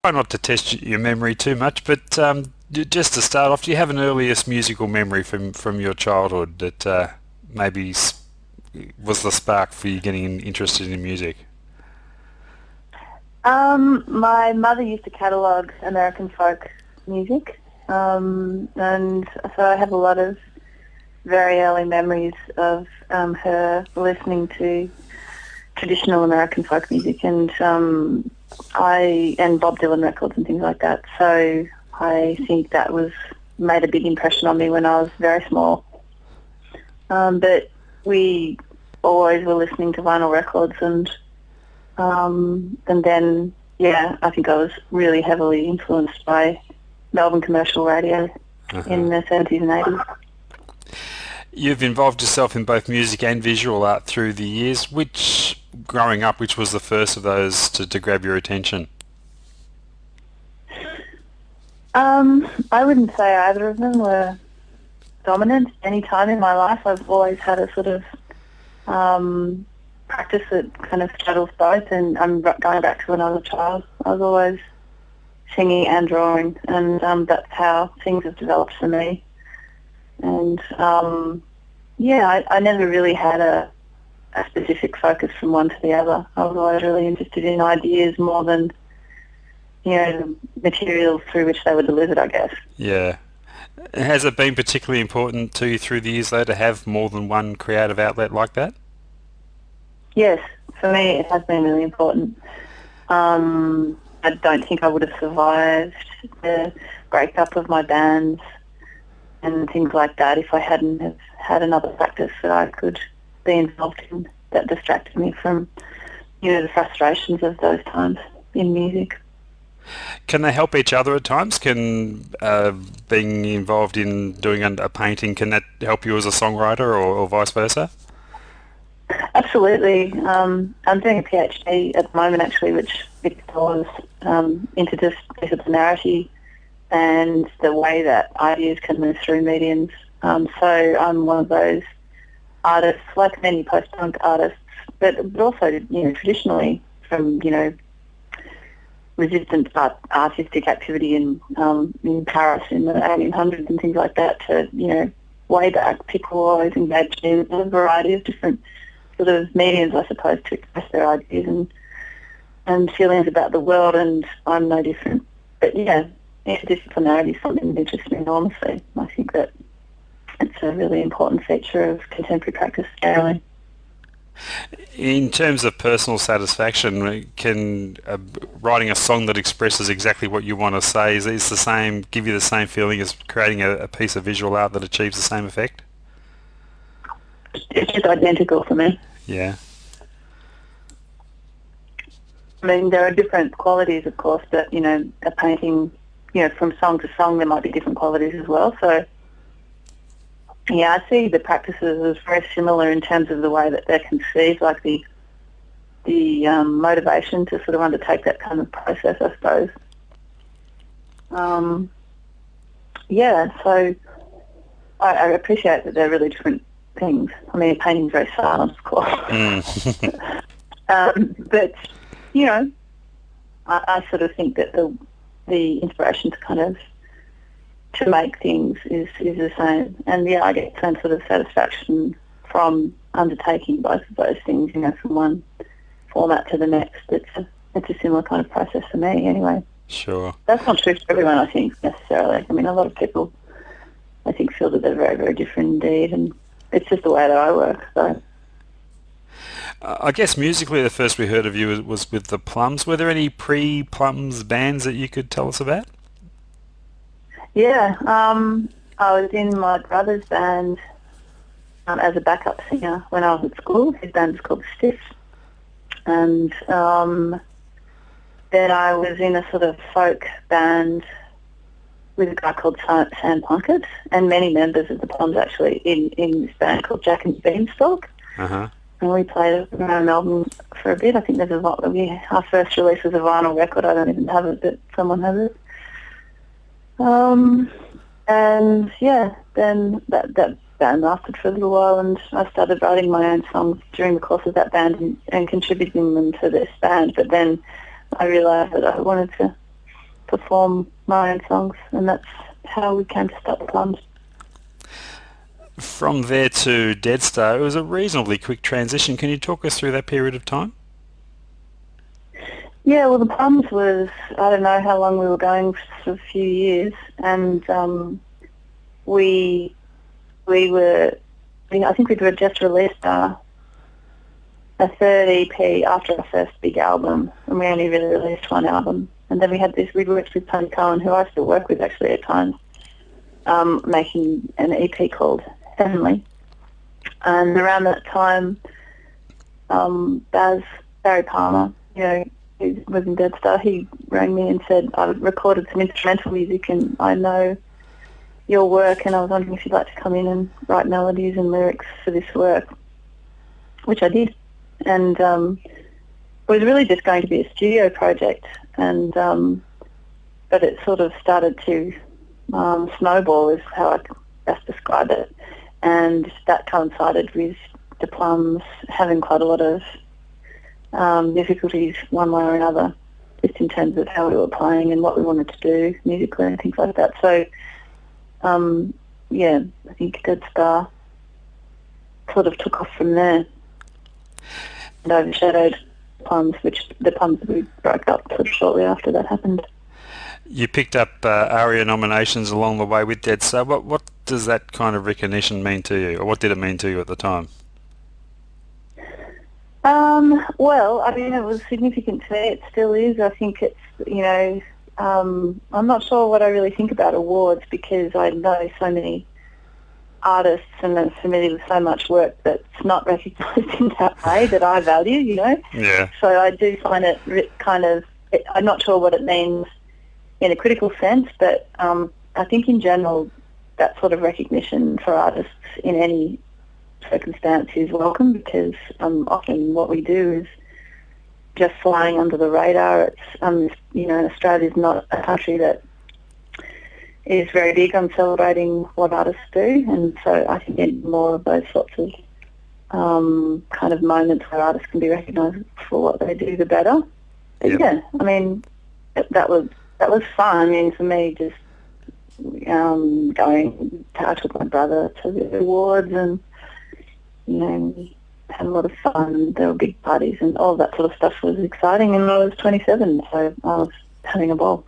Try not to test your memory too much, but just to start off, do you have an earliest musical memory from your childhood that maybe was the spark for you getting interested in music? My mother used to catalogue American folk music, and so I have a lot of very early memories of her listening to traditional American folk music and Bob Dylan records and things like that. So I think that was made a big impression on me when I was very small. But we always were listening to vinyl records and then, yeah, I think I was really heavily influenced by Melbourne commercial radio in the 70s and 80s. You've involved yourself in both music and visual art through the years. Growing up, which was the first of those to grab your attention? I wouldn't say either of them were dominant. Any time in my life, I've always had a sort of practice that kind of straddles both, and I'm going back to when I was a child. I was always singing and drawing, and that's how things have developed for me. And I never really had a specific focus from one to the other. I was always really interested in ideas more than, the materials through which they were delivered, I guess. Yeah. Has it been particularly important to you through the years, though, to have more than one creative outlet like that? Yes, for me it has been really important. I don't think I would have survived the breakup of my bands and things like that if I hadn't have had another practice that I could be involved in that distracted me from, the frustrations of those times in music. Can they help each other at times? Can being involved in doing a painting, can that help you as a songwriter or vice versa? Absolutely. I'm doing a PhD at the moment actually, which explores interdisciplinarity and the way that ideas can move through mediums. So I'm one of those artists, like many post-punk artists, but also, traditionally from, resistance artistic activity in Paris in the 1800s and things like that to, way back, people were always engaged in a variety of different sort of mediums, I suppose, to express their ideas and feelings about the world, and I'm no different. But yeah, interdisciplinarity is something that interests me enormously. I think that it's a really important feature of contemporary practice generally. In terms of personal satisfaction, can writing a song that expresses exactly what you want to say is the same, give you the same feeling as creating a piece of visual art that achieves the same effect? It's just identical for me. Yeah. I mean, there are different qualities, of course, but, a painting, from song to song, there might be different qualities as well. So, yeah, I see the practices as very similar in terms of the way that they're conceived, like the motivation to sort of undertake that kind of process, I suppose. So I appreciate that they're really different things. I mean, painting's very silent, of course. But, I sort of think that the inspiration to make things is the same. And yeah, I get some sort of satisfaction from undertaking both of those things, from one format to the next. It's a similar kind of process for me anyway. Sure. That's not true for everyone, I think, necessarily. I mean, a lot of people, I think, feel that they're very, very different indeed, and it's just the way that I work, so... I guess musically the first we heard of you was with the Plums. Were there any pre-Plums bands that you could tell us about? Yeah, I was in my brother's band as a backup singer when I was at school. His band was called Stiff. And then I was in a sort of folk band with a guy called Sam Plunkett and many members of the Plums actually in this band called Jack and Beanstalk. Uh-huh. And we played around Melbourne for a bit. I think there's a lot. Our first release was a vinyl record. I don't even have it, but someone has it. And yeah, then that band lasted for a little while, and I started writing my own songs during the course of that band and contributing them to this band. But then I realised that I wanted to perform my own songs, and that's how we came to start the Plums. From there to Deadstar, it was a reasonably quick transition. Can you talk us through that period of time? Yeah, well, the Plums was, I don't know how long we were going, for a few years, and I think we'd just released a third EP after our first big album, and we only really released one album. And then we'd worked with Tony Cohen, who I still work with actually at times, making an EP called Heavenly. And around that time, Barry Palmer, who was in Deadstar, he rang me and said, I recorded some instrumental music and I know your work, and I was wondering if you'd like to come in and write melodies and lyrics for this work, which I did. And it was really just going to be a studio project, and but it sort of started to snowball, is how I best describe it, and that coincided with the Plums having quite a lot of difficulties one way or another, just in terms of how we were playing and what we wanted to do musically and things like that. So, I think Deadstar sort of took off from there and overshadowed Plums, the Plums we broke up sort of shortly after that happened. You picked up Aria nominations along the way with Deadstar. What does that kind of recognition mean to you, or what did it mean to you at the time? Well, I mean, it was significant to me. It still is. I think it's, I'm not sure what I really think about awards, because I know so many artists and I'm familiar with so much work that's not recognised in that way that I value, Yeah. So I do find it kind of, I'm not sure what it means in a critical sense, but I think in general that sort of recognition for artists in any circumstance is welcome, because often what we do is just flying under the radar. It's Australia's not a country that is very big on celebrating what artists do, and so I think getting more of those sorts of kind of moments where artists can be recognised for what they do, the better. But Yep. yeah, I mean, that was fun. I mean, for me, just I took my brother to the awards, and we had a lot of fun. There were big parties and all that sort of stuff was exciting, and I was 27, so I was having a ball.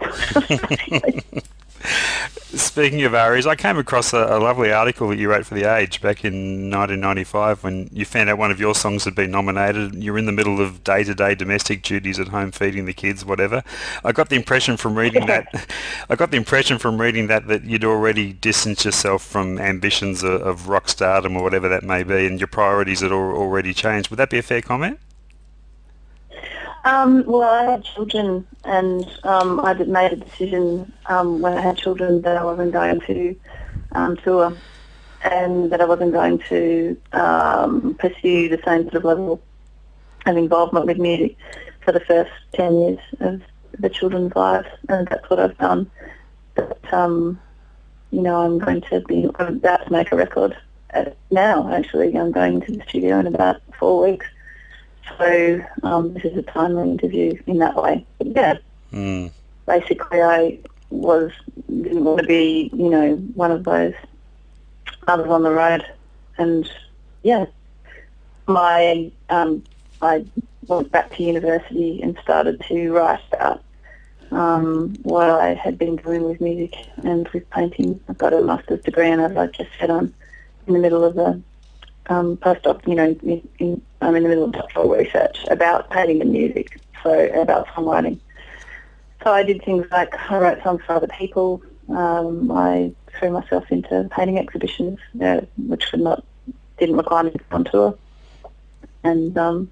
Speaking of Arias, I came across a lovely article that you wrote for The Age back in 1995 when you found out one of your songs had been nominated. You're in the middle of day-to-day domestic duties at home, feeding the kids, whatever. I got the impression from reading that that you'd already distanced yourself from ambitions of rock stardom or whatever that may be, and your priorities had already changed. Would that be a fair comment? Well, I had children, and I made a decision when I had children that I wasn't going to tour, and that I wasn't going to pursue the same sort of level of involvement with music for the first 10 years of the children's lives, and that's what I've done. But, I'm about to make a record now, actually. I'm going to the studio in about 4 weeks. So this is a timely interview in that way. But yeah, basically I didn't want to be, one of those others on the road. And yeah, I went back to university and started to write about what I had been doing with music and with painting. I've got a master's degree, and as I just said, I'm in the middle of a postdoc, I'm in the middle of doctoral research about painting and music, so about songwriting. So I did things like I wrote songs for other people. I threw myself into painting exhibitions, which didn't require me to go on tour, and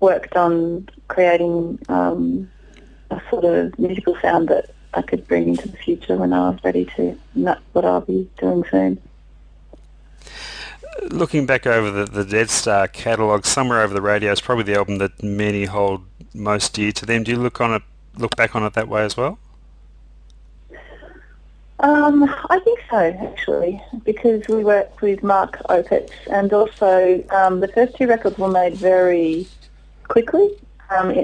worked on creating a sort of musical sound that I could bring into the future when I was ready to, and that's what I'll be doing soon. Looking back over the Deadstar catalogue, Somewhere Over the Radio is probably the album that many hold most dear to them. Do you look back on it that way as well? I think so, actually, because we worked with Mark Opitz, and also the first two records were made very quickly.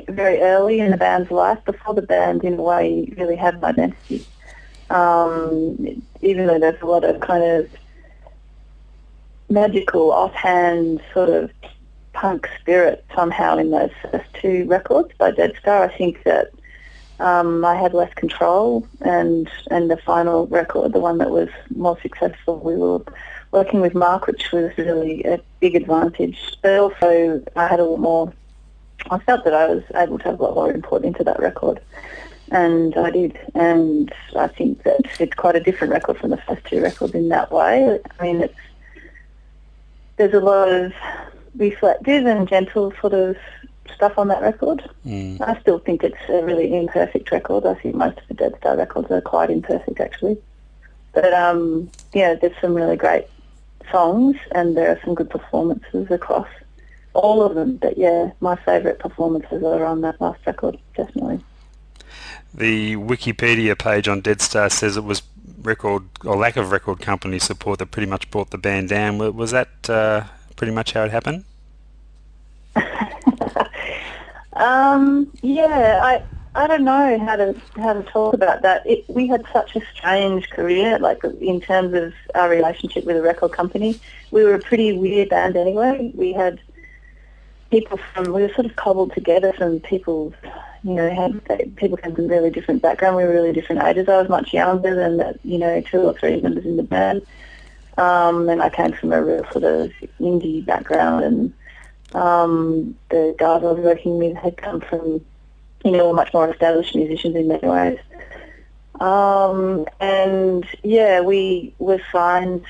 very early in the band's life, before the band in a way really had an identity. Even though there's a lot of kind of magical, offhand sort of punk spirit somehow in those first two records by Deadstar, I think that I had less control, and the final record, the one that was more successful, we were working with Mark, which was really a big advantage. But also I had a lot more, I felt that I was able to have a lot more input into that record, and I did. And I think that it's quite a different record from the first two records in that way. I mean, there's a lot of reflective and gentle sort of stuff on that record. I still think it's a really imperfect record. I think most of the Deadstar records are quite imperfect, actually. But, there's some really great songs, and there are some good performances across all of them. But, my favourite performances are on that last record, definitely. The Wikipedia page on Deadstar says it was lack of record company support that pretty much brought the band down. Was that pretty much how it happened? I don't know how to talk about that. We had such a strange career, like in terms of our relationship with a record company. We were a pretty weird band anyway. We had people we were sort of cobbled together from people, people came from really different background. We were really different ages. I was much younger than two or three members in the band. And I came from a real sort of indie background, and the guys I was working with had come from, much more established musicians in many ways. We were signed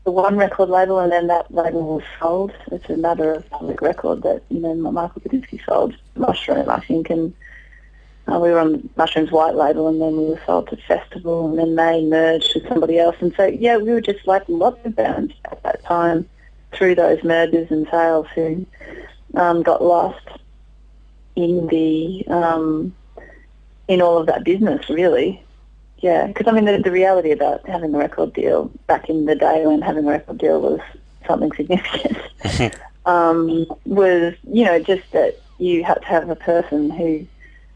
to one record label, and then that label was sold. It's a matter of public record that, Michael Budinsky sold Mushroom, I think, and we were on Mushroom's white label, and then we were sold to Festival, and then they merged with somebody else. And so, we were just like lots of bands at that time through those mergers and sales who got lost in in all of that business, really. Yeah, because I mean the reality about having a record deal back in the day, when having a record deal was something significant, was just that you had to have a person who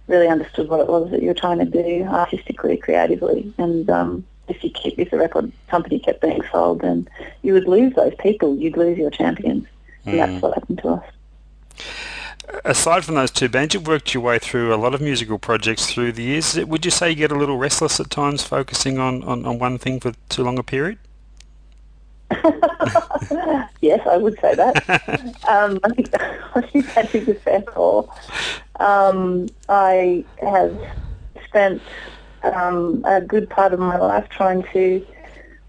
really understood what it was that you were trying to do artistically, creatively, and if the record company kept being sold, then you would lose those people. You'd lose your champions, and that's what happened to us. Aside from those two bands, you've worked your way through a lot of musical projects through the years. Would you say you get a little restless at times focusing on one thing for too long a period? Yes, I would say that. I think that is a fair call. I have spent a good part of my life trying to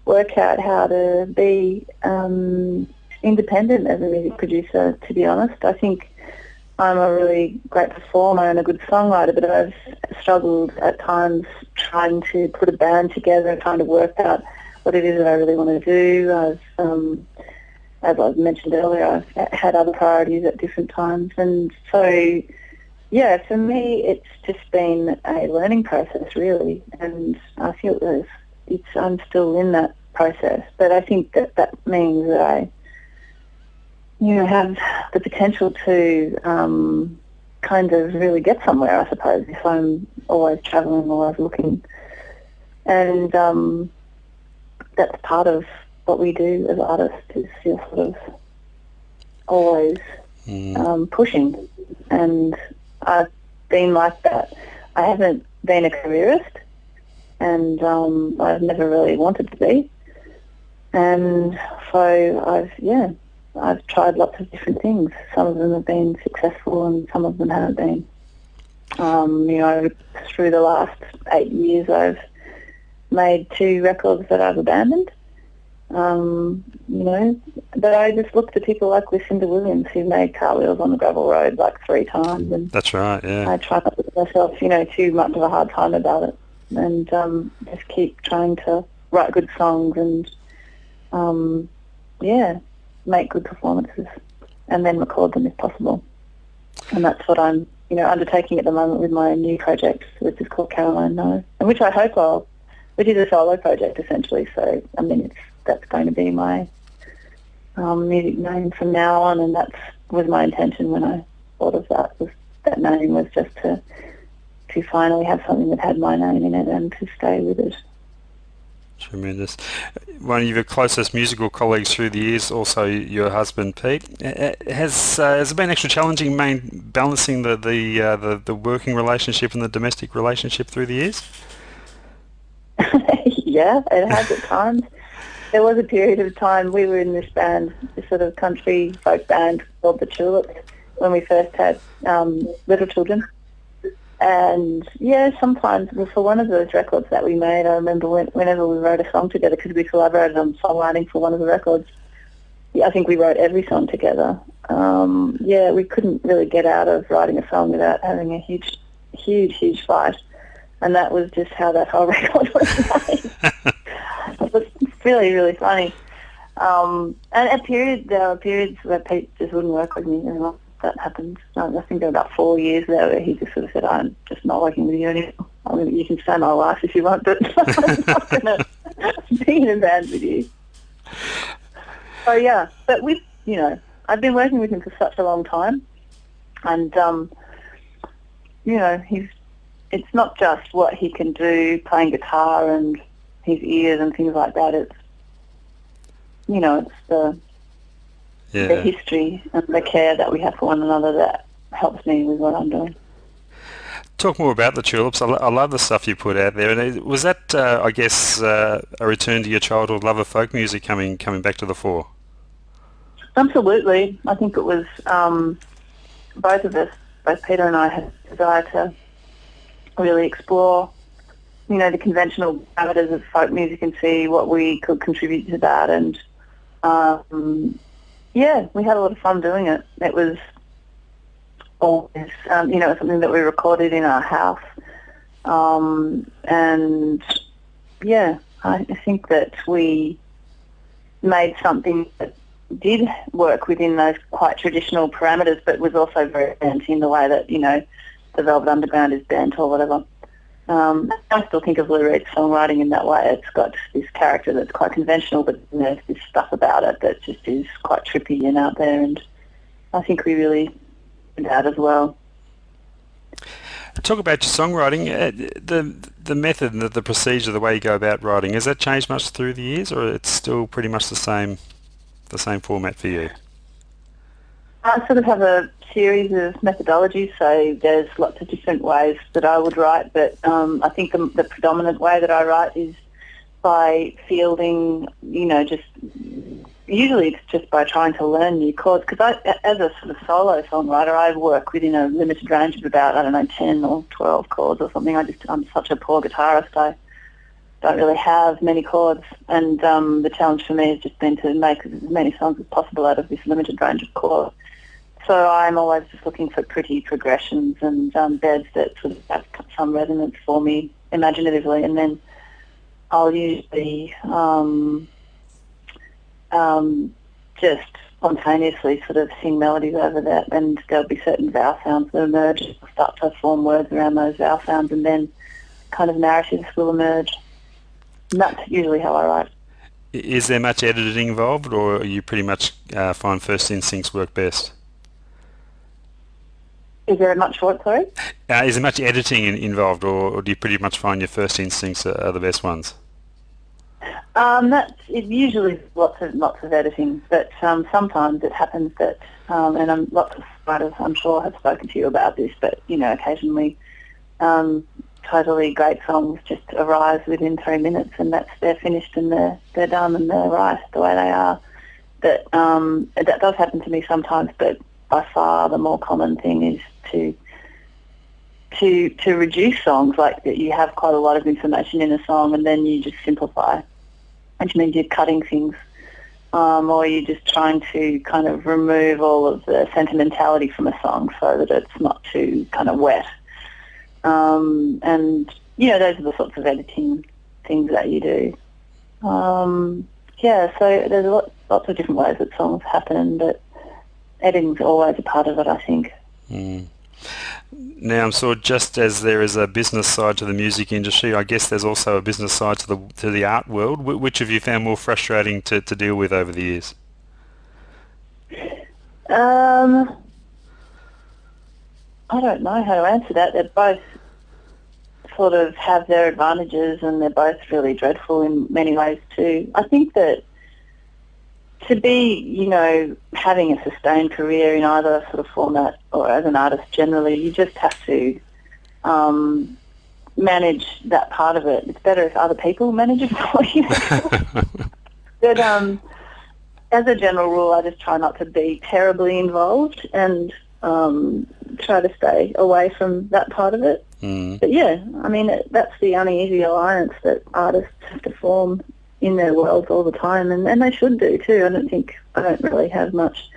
work out how to be independent as a music producer, to be honest. I think I'm a really great performer and a good songwriter, but I've struggled at times trying to put a band together and trying to work out what it is that I really want to do. As I mentioned earlier, I've had other priorities at different times. And so, for me, it's just been a learning process, really. And I feel I'm still in that process. But I think that means that I have the potential to kind of really get somewhere, I suppose, if I'm always travelling, always looking. And that's part of what we do as artists, is you're sort of always pushing. And I've been like that. I haven't been a careerist, and I've never really wanted to be. And so I've tried lots of different things. Some of them have been successful and some of them haven't been. Through the last 8 years I've made 2 records that I've abandoned. But I just look to people like Lucinda Williams, who made Cartwheels on the Gravel Road like 3 times. And that's right, yeah. I try not to give myself, too much of a hard time about it, and just keep trying to write good songs and, make good performances, and then record them if possible. And that's what I'm, undertaking at the moment with my new project, which is called Caroline No, and which I hope which is a solo project essentially. So, I mean, that's going to be my music name from now on, and that was my intention when I thought of that, was that name was just to finally have something that had my name in it and to stay with it. Tremendous. One of your closest musical colleagues through the years, also your husband Pete, has it been extra challenging balancing the working relationship and the domestic relationship through the years? Yeah, it has at times. There was a period of time we were in this band, this sort of country folk band called the Tulips, when we first had little children. And yeah, sometimes for one of those records that we made, I remember whenever we wrote a song together, because we collaborated on songwriting for one of the records, I think we wrote every song together. Yeah, we couldn't really get out of writing a song without having a huge fight. And that was just how that whole record was made. It was really funny. And there were periods where Pete just wouldn't work with me anymore. That happened. I think there were about 4 years there where he just sort of said, I'm just not working with you anymore. I mean, you can stay my wife if you want, but I'm not going to be in a band with you. So yeah, but I've been working with him for such a long time, and it's not just what he can do playing guitar and his ears and things like that. It's the history and the care that we have for one another that helps me with what I'm doing. Talk more about the Tulips. I love the stuff you put out there. And was that, I guess, a return to your childhood love of folk music coming back to the fore? Absolutely. I think it was both of us, both Peter and I, had a desire to really explore, the conventional parameters of folk music and see what we could contribute to that. And yeah, we had a lot of fun doing it. It was always, it was something that we recorded in our house. And yeah, I think that we made something that did work within those quite traditional parameters, but was also very bent in the way that, the Velvet Underground is bent or whatever. I still think of lyric songwriting in that way. It's got this character that's quite conventional, but there's this stuff about it that just is quite trippy and out there, and I think we really did that as well. Talk about your songwriting. The method and the procedure, the way you go about writing, has that changed much through the years, or it's still pretty much the same format for you? I sort of have a series of methodologies, so there's lots of different ways that I would write, but I think the predominant way that I write is by fielding, usually it's just by trying to learn new chords, because as a sort of solo songwriter, I work within a limited range of about, 10 or 12 chords or something. I'm such a poor guitarist, I don't really have many chords, and the challenge for me has just been to make as many songs as possible out of this limited range of chords. So I'm always just looking for pretty progressions and beds that sort of have some resonance for me imaginatively, and then I'll usually just spontaneously sort of sing melodies over that, and there'll be certain vowel sounds that emerge. I'll start to form words around those vowel sounds, and then kind of narratives will emerge. And that's usually how I write. Is there much editing involved, or you pretty much find first instincts work best? Is there much what, sorry? Is there much editing involved, or do you pretty much find your first instincts are the best ones? Usually lots of editing, but sometimes it happens that, and lots of writers I'm sure have spoken to you about this, but occasionally totally great songs just arise within 3 minutes, and they're finished and they're done and they're right the way they are. But that does happen to me sometimes, but by far the more common thing is to reduce songs, like that you have quite a lot of information in a song and then you just simplify, which means you're cutting things, or you're just trying to kind of remove all of the sentimentality from a song so that it's not too kind of wet. And those are the sorts of editing things that you do. So there's lots of different ways that songs happen, but editing's always a part of it, I think. Now, I'm sure just as there is a business side to the music industry, I guess there's also a business side to the art world. Which have you found more frustrating to deal with over the years? I don't know how to answer that. They're both sort of have their advantages, and they're both really dreadful in many ways too. I think that to be, having a sustained career in either sort of format or as an artist generally, you just have to manage that part of it. It's better if other people manage it for you. But as a general rule, I just try not to be terribly involved and try to stay away from that part of it. But yeah, I mean, that's the uneasy alliance that artists have to form in their worlds all the time, and they should do too. I don't really have much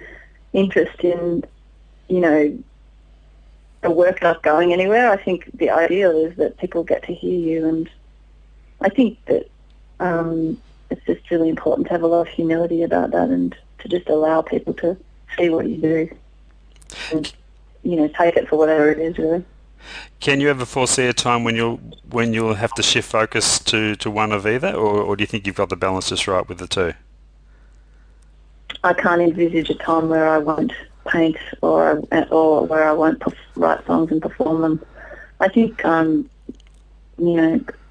interest in, a work not going anywhere. I think the ideal is that people get to hear you, and I think that it's just really important to have a lot of humility about that and to just allow people to see what you do and, take it for whatever it is, really. Can you ever foresee a time when you'll have to shift focus to one of either, or do you think you've got the balance just right with the two? I can't envisage a time where I won't paint or where I won't write songs and perform them. I think I'm,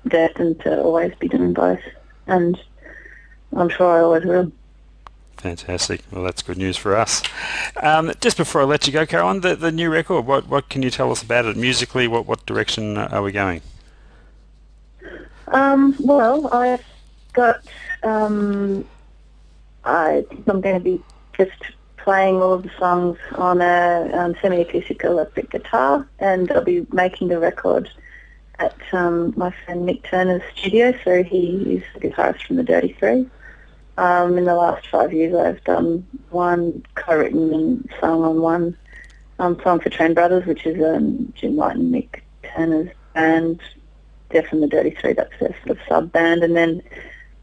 destined to always be doing both, and I'm sure I always will. Fantastic. Well, that's good news for us. Just before I let you go, Caroline, the new record, what can you tell us about it? Musically, what direction are we going? Well, I've got, I think I'm going to be just playing all of the songs on a semi-acoustic electric guitar, and I'll be making the record at my friend Nick Turner's studio, so he is the guitarist from the Dirty Three. In the last 5 years, I've done one co-written and sung on one song for Trend Brothers, which is Jim White and Nick Turner's band. They're from the Dirty Three, that's their sort of sub-band. And then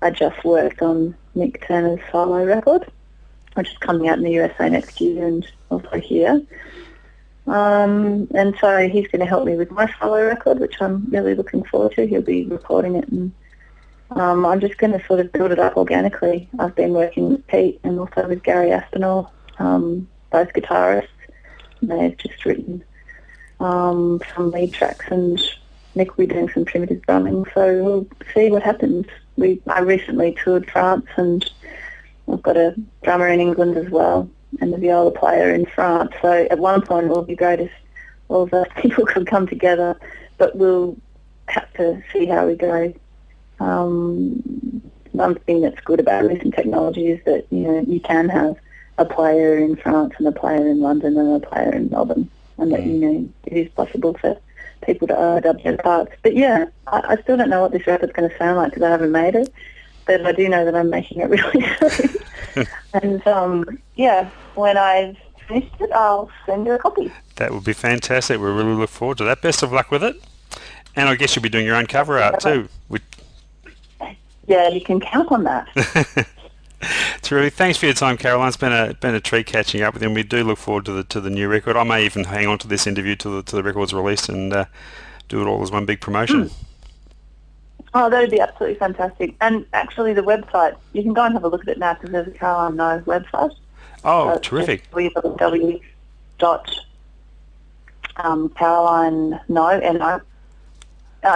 I just worked on Nick Turner's solo record, which is coming out in the USA next year and also here. And so he's going to help me with my solo record, which I'm really looking forward to. He'll be recording it, and I'm just going to sort of build it up organically. I've been working with Pete and also with Gary Aspinall, both guitarists. They've just written some lead tracks, and Nick will be doing some primitive drumming, so we'll see what happens. I recently toured France, and I've got a drummer in England as well, and a viola player in France. So at one point it would be great if all of those people could come together, but we'll have to see how we go. One thing that's good about recent technology is that, you can have a player in France and a player in London and a player in Melbourne, and that, it is possible for people to OW their parts. But yeah, I still don't know what this record's going to sound like because I haven't made it, but I do know that I'm making it really soon. And when I've finished it, I'll send you a copy. That would be fantastic. We really look forward to that. Best of luck with it. And I guess you'll be doing your own cover art too. Yeah, you can count on that. Terrific. Thanks for your time, Caroline. It's been a treat catching up with you, and we do look forward to the new record. I may even hang on to this interview till the record's released and do it all as one big promotion. Oh, that would be absolutely fantastic. And actually, the website, you can go and have a look at it now because there's a Caroline No website. Oh, terrific. Caroline No, and I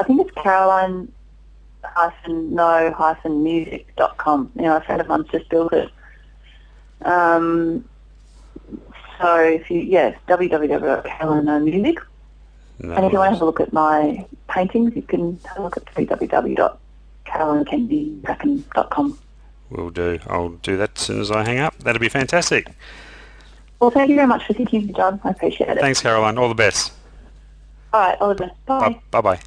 think it's Caroline-no-music.com. A friend of mine's just built it. So if www.caroline-no-music. And if you want to have a look at my paintings, you can have a look at www.carolinekennedy-McCracken.com. Will do. I'll do that as soon as I hang up. That'll be fantastic. Well, thank you very much for thinking of me, John. I appreciate it. Thanks, Caroline. All the best. All right, all the best. Bye. Bye-bye.